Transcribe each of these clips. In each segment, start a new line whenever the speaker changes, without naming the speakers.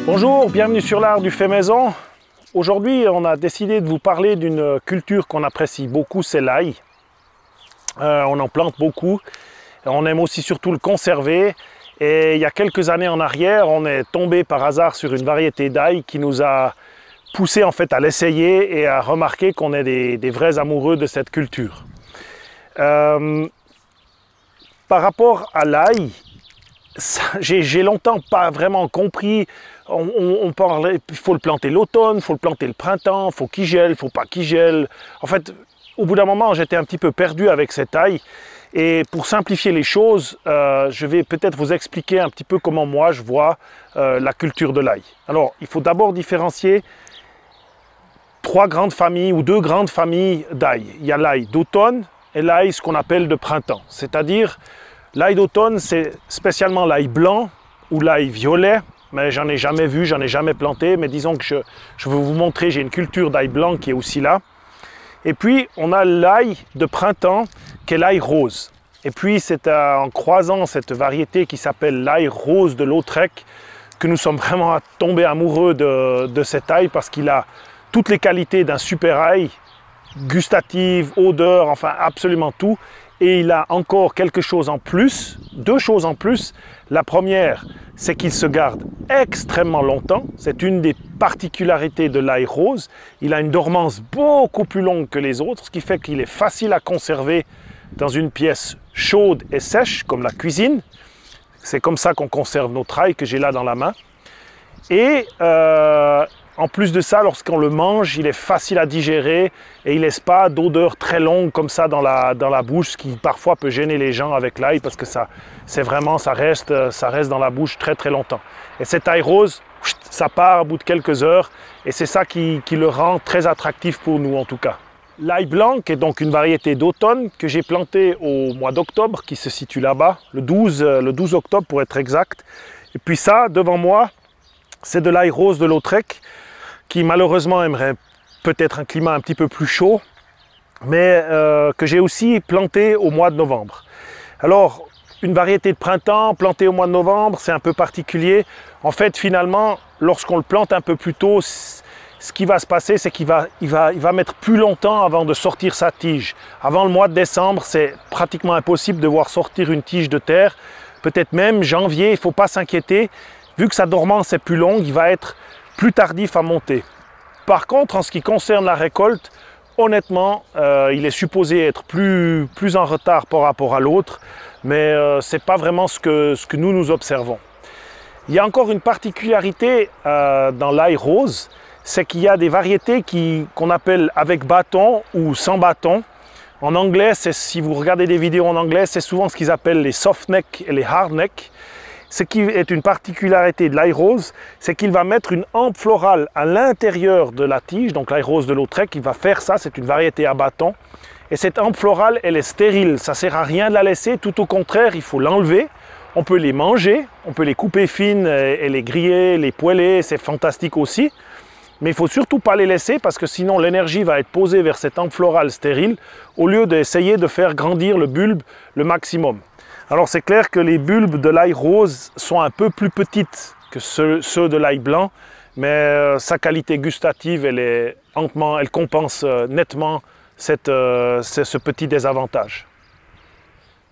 Bonjour, bienvenue sur l'art du fait maison. Aujourd'hui, on a décidé de vous parler d'une culture qu'on apprécie beaucoup, c'est l'ail. On en plante beaucoup. On aime aussi surtout le conserver. Et il y a quelques années en arrière, on est tombé par hasard sur une variété d'ail qui nous a poussé en fait à l'essayer et à remarquer qu'on est des vrais amoureux de cette culture. Par rapport à l'ail, j'ai longtemps pas vraiment compris. On parlait, il faut le planter l'automne, il faut le planter le printemps, il faut qu'il gèle, il ne faut pas qu'il gèle. En fait, au bout d'un moment, j'étais un petit peu perdu avec cette ail. Et pour simplifier les choses, je vais peut-être vous expliquer un petit peu comment moi je vois la culture de l'ail. Alors, il faut d'abord différencier trois grandes familles ou deux grandes familles d'ail. Il y a l'ail d'automne et l'ail ce qu'on appelle de printemps. C'est-à-dire, l'ail d'automne, c'est spécialement l'ail blanc ou l'ail violet. Mais j'en ai jamais vu, j'en ai jamais planté. Mais disons que je vais vous montrer, j'ai une culture d'ail blanc qui est aussi là. Et puis, on a l'ail de printemps, qui est l'ail rose. Et puis, c'est en croisant cette variété qui s'appelle l'ail rose de Lautrec que nous sommes vraiment tombés amoureux de cet ail parce qu'il a toutes les qualités d'un super ail, gustative, odeur, enfin absolument tout. Et il a encore quelque chose en plus, deux choses en plus. La première, c'est qu'il se garde extrêmement longtemps. C'est une des particularités de l'ail rose. Il a une dormance beaucoup plus longue que les autres, ce qui fait qu'il est facile à conserver dans une pièce chaude et sèche, comme la cuisine. C'est comme ça qu'on conserve notre ail que j'ai là dans la main. Et en plus de ça, lorsqu'on le mange, il est facile à digérer et il ne laisse pas d'odeur très longue comme ça dans la bouche, ce qui parfois peut gêner les gens avec l'ail parce que ça reste dans la bouche très très longtemps. Et cet ail rose, ça part au bout de quelques heures et c'est ça qui le rend très attractif pour nous en tout cas. L'ail blanc, qui est donc une variété d'automne que j'ai plantée au mois d'octobre, qui se situe là-bas, le 12 octobre pour être exact. Et puis ça, devant moi, c'est de l'ail rose de Lautrec, qui malheureusement aimerait peut-être un climat un petit peu plus chaud, mais que j'ai aussi planté au mois de novembre. Alors, une variété de printemps plantée au mois de novembre, c'est un peu particulier. En fait, finalement, lorsqu'on le plante un peu plus tôt, ce qui va se passer, c'est qu'il va mettre plus longtemps avant de sortir sa tige. Avant le mois de décembre, c'est pratiquement impossible de voir sortir une tige de terre. Peut-être même janvier, il ne faut pas s'inquiéter. Vu que sa dormance est plus longue, il va être plus tardif à monter. Par contre, en ce qui concerne la récolte, honnêtement, il est supposé être plus en retard par rapport à l'autre, mais ce n'est pas vraiment ce que nous observons. Il y a encore une particularité dans l'ail rose, c'est qu'il y a des variétés qu'on appelle avec bâton ou sans bâton. En anglais, si vous regardez des vidéos en anglais, c'est souvent ce qu'ils appellent les soft neck et les hard neck. Ce qui est une particularité de l'ail rose, c'est qu'il va mettre une hampe florale à l'intérieur de la tige. Donc l'ail rose de Lautrec, il va faire ça, c'est une variété à bâton. Et cette hampe florale, elle est stérile, ça ne sert à rien de la laisser, tout au contraire, il faut l'enlever. On peut les manger, on peut les couper fines et les griller, les poêler, c'est fantastique aussi. Mais il ne faut surtout pas les laisser parce que sinon l'énergie va être posée vers cette hampe florale stérile au lieu d'essayer de faire grandir le bulbe le maximum. Alors c'est clair que les bulbes de l'ail rose sont un peu plus petites que ceux de l'ail blanc, mais sa qualité gustative, elle compense nettement ce petit désavantage.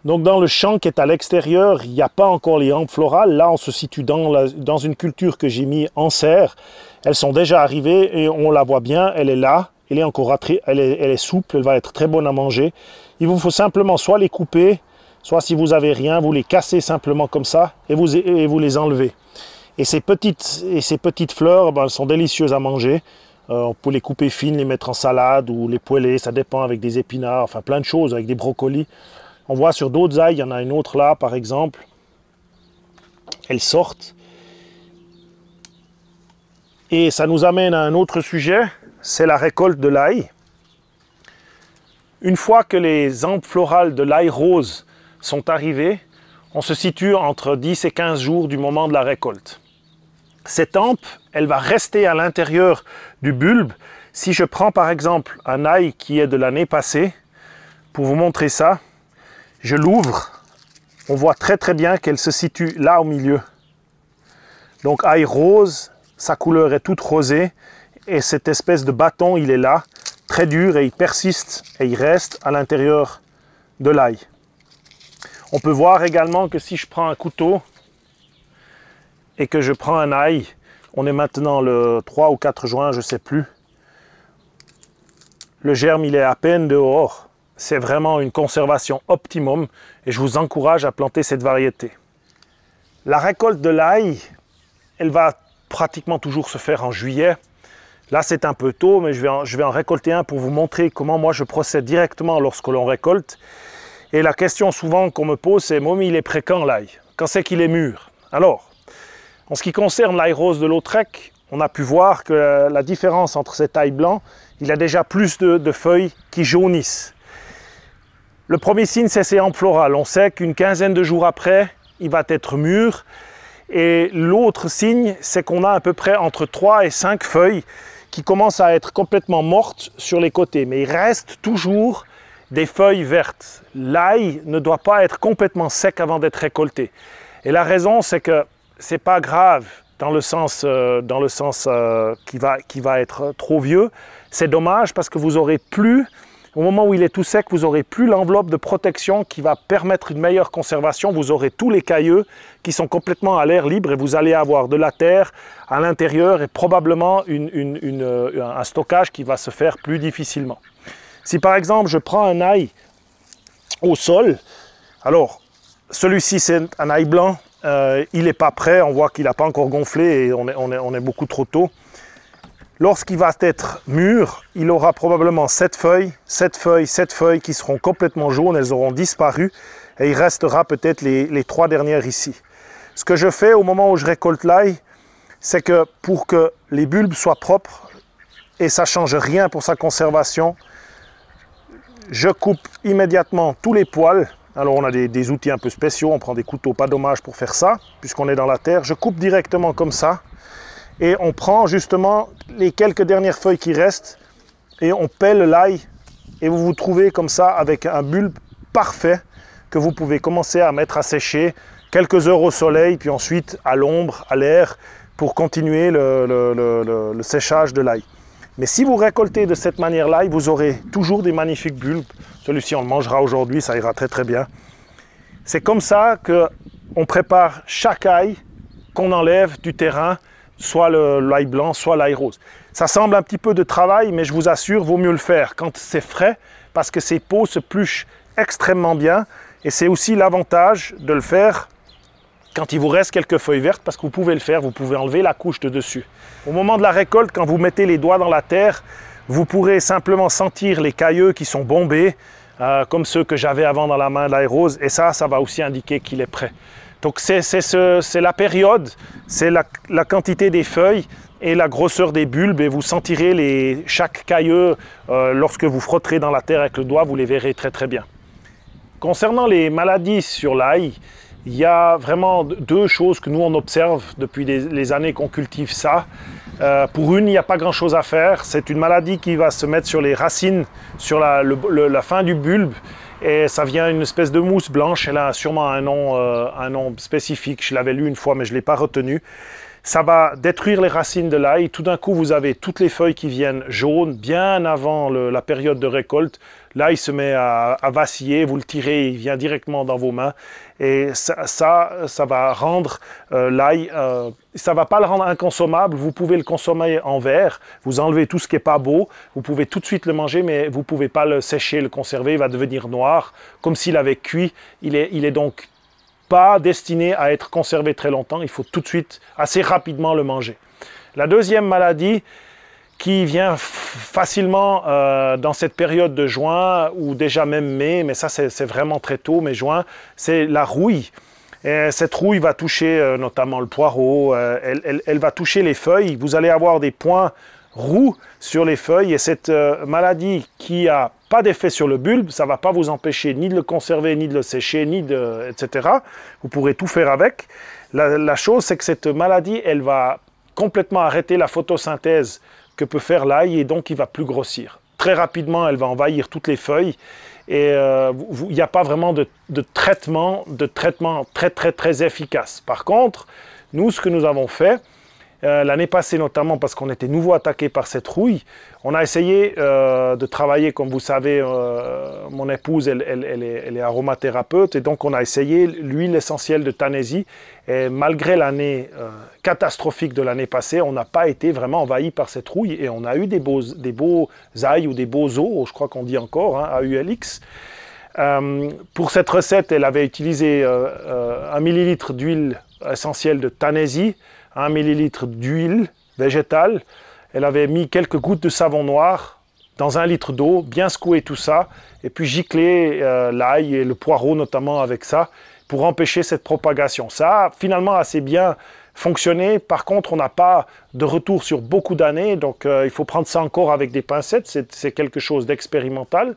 Donc dans le champ qui est à l'extérieur, il n'y a pas encore les hampes florales. Là, on se situe dans une culture que j'ai mis en serre. Elles sont déjà arrivées et on la voit bien, elle est là. Elle est souple, elle va être très bonne à manger. Il vous faut simplement soit les couper, soit si vous n'avez rien, vous les cassez simplement comme ça et vous les enlevez. Et ces petites fleurs, elles sont délicieuses à manger. On peut les couper fines, les mettre en salade ou les poêler, ça dépend, avec des épinards, enfin plein de choses, avec des brocolis. On voit sur d'autres ails, il y en a une autre là par exemple. Elles sortent. Et ça nous amène à un autre sujet, c'est la récolte de l'ail. Une fois que les hampes florales de l'ail rose sont arrivées, on se situe entre 10 et 15 jours du moment de la récolte. Cette hampe, elle va rester à l'intérieur du bulbe. Si je prends par exemple un ail qui est de l'année passée, pour vous montrer ça, je l'ouvre, on voit très très bien qu'elle se situe là au milieu. Donc ail rose, sa couleur est toute rosée et cette espèce de bâton, il est là, très dur et il persiste et il reste à l'intérieur de l'ail. On peut voir également que si je prends un couteau et que je prends un ail, on est maintenant le 3 ou 4 juin, je ne sais plus, le germe il est à peine dehors. C'est vraiment une conservation optimum et je vous encourage à planter cette variété. La récolte de l'ail, elle va pratiquement toujours se faire en juillet. Là, c'est un peu tôt, mais je vais en récolter un pour vous montrer comment moi je procède directement lorsque l'on récolte. Et la question souvent qu'on me pose, c'est « Momi, il est prêt quand l'ail? Quand c'est qu'il est mûr ?» Alors, en ce qui concerne l'ail rose de Lautrec, on a pu voir que la différence entre cet ail blanc, il a déjà plus de feuilles qui jaunissent. Le premier signe, c'est ses hampes florales. On sait qu'une quinzaine de jours après, il va être mûr. Et l'autre signe, c'est qu'on a à peu près entre 3 et 5 feuilles qui commencent à être complètement mortes sur les côtés. Mais il reste toujours des feuilles vertes. L'ail ne doit pas être complètement sec avant d'être récolté. Et la raison, c'est que c'est pas grave dans le sens qui va être trop vieux. C'est dommage parce que vous aurez plus, au moment où il est tout sec, vous aurez plus l'enveloppe de protection qui va permettre une meilleure conservation. Vous aurez tous les cailleux qui sont complètement à l'air libre et vous allez avoir de la terre à l'intérieur et probablement un stockage qui va se faire plus difficilement. Si par exemple je prends un ail au sol, alors celui-ci c'est un ail blanc, il n'est pas prêt, on voit qu'il n'a pas encore gonflé et on est beaucoup trop tôt. Lorsqu'il va être mûr, il aura probablement 7 feuilles qui seront complètement jaunes, elles auront disparu et il restera peut-être les 3 dernières ici. Ce que je fais au moment où je récolte l'ail, c'est que pour que les bulbes soient propres et ça ne change rien pour sa conservation, je coupe immédiatement tous les poils. Alors on a des outils un peu spéciaux, on prend des couteaux pas dommages pour faire ça, puisqu'on est dans la terre. Je coupe directement comme ça et on prend justement les quelques dernières feuilles qui restent et on pèle l'ail et vous vous trouvez comme ça avec un bulbe parfait que vous pouvez commencer à mettre à sécher quelques heures au soleil, puis ensuite à l'ombre, à l'air, pour continuer le séchage de l'ail. Mais si vous récoltez de cette manière-là, vous aurez toujours des magnifiques bulbes. Celui-ci, on le mangera aujourd'hui, ça ira très très bien. C'est comme ça qu'on prépare chaque ail qu'on enlève du terrain, soit l'ail blanc, soit l'ail rose. Ça semble un petit peu de travail, mais je vous assure, vaut mieux le faire quand c'est frais, parce que ces peaux se pluchent extrêmement bien. Et c'est aussi l'avantage de le faire quand il vous reste quelques feuilles vertes, parce que vous pouvez le faire, vous pouvez enlever la couche de dessus. Au moment de la récolte, quand vous mettez les doigts dans la terre, vous pourrez simplement sentir les cailleux qui sont bombés, comme ceux que j'avais avant dans la main de l'ail rose, et ça va aussi indiquer qu'il est prêt. Donc c'est la période, c'est la quantité des feuilles et la grosseur des bulbes, et vous sentirez chaque cailleux, lorsque vous frotterez dans la terre avec le doigt, vous les verrez très très bien. Concernant les maladies sur l'ail, il y a vraiment 2 choses que nous on observe depuis les années qu'on cultive ça. Pour une, il n'y a pas grand chose à faire. C'est une maladie qui va se mettre sur les racines, sur la fin du bulbe. Et ça vient une espèce de mousse blanche. Elle a sûrement un nom spécifique. Je l'avais lu une fois, mais je ne l'ai pas retenu. Ça va détruire les racines de l'ail. Tout d'un coup, vous avez toutes les feuilles qui viennent jaunes, bien avant la période de récolte. L'ail se met à vaciller, vous le tirez, il vient directement dans vos mains. Et ça va rendre l'ail, ça ne va pas le rendre inconsommable. Vous pouvez le consommer en verre, vous enlevez tout ce qui n'est pas beau, vous pouvez tout de suite le manger, mais vous ne pouvez pas le sécher, le conserver, il va devenir noir, comme s'il avait cuit. Il est donc pas destiné à être conservé très longtemps, il faut tout de suite, assez rapidement le manger. La deuxième maladie qui vient facilement dans cette période de juin ou déjà même mai, mais ça c'est vraiment très tôt, mai, juin, c'est la rouille. Et cette rouille va toucher notamment le poireau, elle va toucher les feuilles, vous allez avoir des points roux sur les feuilles et cette maladie qui n'a pas d'effet sur le bulbe, ça ne va pas vous empêcher ni de le conserver, ni de le sécher, etc. Vous pourrez tout faire avec. La chose, c'est que cette maladie, elle va complètement arrêter la photosynthèse que peut faire l'ail et donc il ne va plus grossir. Très rapidement, elle va envahir toutes les feuilles et il n'y a pas vraiment de traitement très efficace. Par contre, nous, ce que nous avons fait, L'année passée notamment parce qu'on était nouveau attaqué par cette rouille, on a essayé de travailler, comme vous savez, mon épouse elle est aromathérapeute et donc on a essayé l'huile essentielle de Tanésie et malgré l'année catastrophique de l'année passée, on n'a pas été vraiment envahi par cette rouille et on a eu des beaux ail ou des beaux os, je crois qu'on dit encore, hein, AULX. Pour cette recette, elle avait utilisé 1 millilitre d'huile essentielle de Tanésie, 1 millilitre d'huile végétale. Elle avait mis quelques gouttes de savon noir dans 1 litre d'eau, bien secoué tout ça, et puis gicler l'ail et le poireau notamment avec ça, pour empêcher cette propagation. Ça a finalement assez bien fonctionné. Par contre, on n'a pas de retour sur beaucoup d'années, donc il faut prendre ça encore avec des pincettes, c'est quelque chose d'expérimental.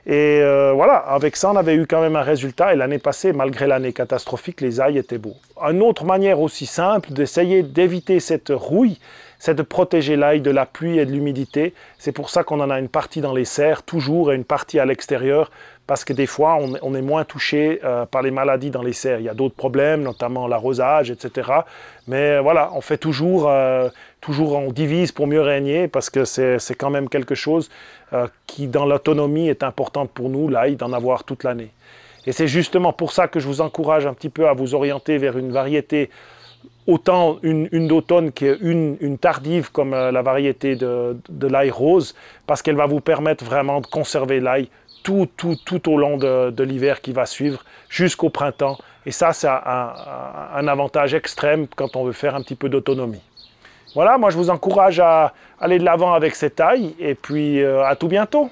Et voilà, avec ça, on avait eu quand même un résultat. Et l'année passée, malgré l'année catastrophique, les ails étaient beaux. Une autre manière aussi simple d'essayer d'éviter cette rouille, c'est de protéger l'ail de la pluie et de l'humidité. C'est pour ça qu'on en a une partie dans les serres, toujours, et une partie à l'extérieur, parce que des fois, on est moins touché par les maladies dans les serres. Il y a d'autres problèmes, notamment l'arrosage, etc. Mais voilà, on fait toujours, on divise pour mieux régner, parce que c'est quand même quelque chose qui, dans l'autonomie, est importante pour nous, l'ail, d'en avoir toute l'année. Et c'est justement pour ça que je vous encourage un petit peu à vous orienter vers une variété, autant une d'automne qu'une tardive comme la variété de l'ail rose, parce qu'elle va vous permettre vraiment de conserver l'ail tout au long de l'hiver qui va suivre, jusqu'au printemps. Et ça, c'est un avantage extrême quand on veut faire un petit peu d'autonomie. Voilà, moi je vous encourage à aller de l'avant avec cette ail, et puis à tout bientôt.